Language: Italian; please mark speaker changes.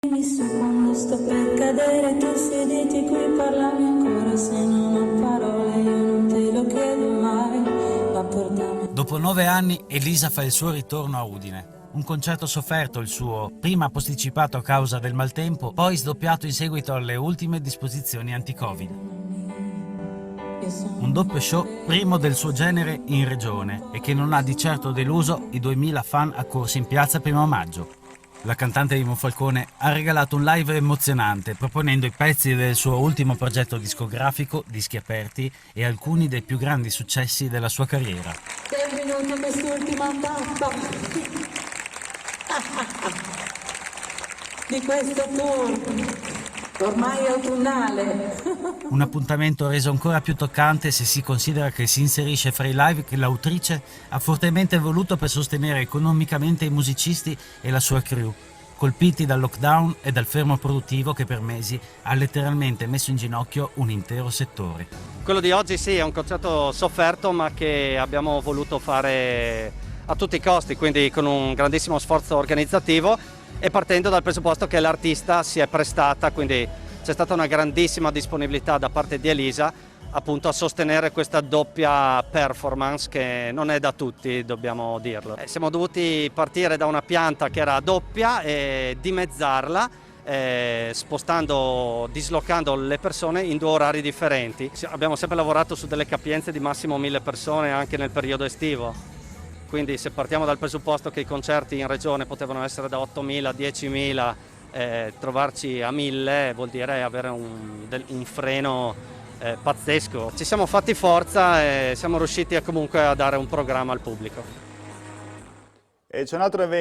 Speaker 1: Quando sto per cadere tu sediti qui, parlami ancora, se non ho parole io non te lo chiedo mai, ma portami.
Speaker 2: Dopo 9 anni Elisa fa il suo ritorno a Udine. Un concerto sofferto il suo, prima posticipato a causa del maltempo, poi sdoppiato in seguito alle ultime disposizioni anti-Covid. Un doppio show primo del suo genere in regione e che non ha di certo deluso i 2000 fan accorsi in piazza 1 maggio. La cantante di Monfalcone ha regalato un live emozionante proponendo i pezzi del suo ultimo progetto discografico, Dischi Aperti, e alcuni dei più grandi successi della sua carriera.
Speaker 1: È venuta quest'ultima tappa di questo tour, ormai autunnale.
Speaker 2: Un appuntamento reso ancora più toccante se si considera che si inserisce fra i live che l'autrice ha fortemente voluto per sostenere economicamente i musicisti e la sua crew, colpiti dal lockdown e dal fermo produttivo che per mesi ha letteralmente messo in ginocchio un intero settore.
Speaker 3: Quello di oggi sì, è un concerto sofferto ma che abbiamo voluto fare a tutti i costi, quindi con un grandissimo sforzo organizzativo e partendo dal presupposto che l'artista si è prestata, quindi c'è stata una grandissima disponibilità da parte di Elisa appunto a sostenere questa doppia performance che non è da tutti, dobbiamo dirlo. Siamo dovuti partire da una pianta che era doppia e dimezzarla, dislocando le persone in 2 orari differenti. Abbiamo sempre lavorato su delle capienze di massimo 1000 persone anche nel periodo estivo. Quindi se partiamo dal presupposto che i concerti in regione potevano essere da 8.000 a 10.000, trovarci a 1.000 vuol dire avere un freno pazzesco. Ci siamo fatti forza e siamo riusciti comunque a dare un programma al pubblico.
Speaker 4: E c'è un altro evento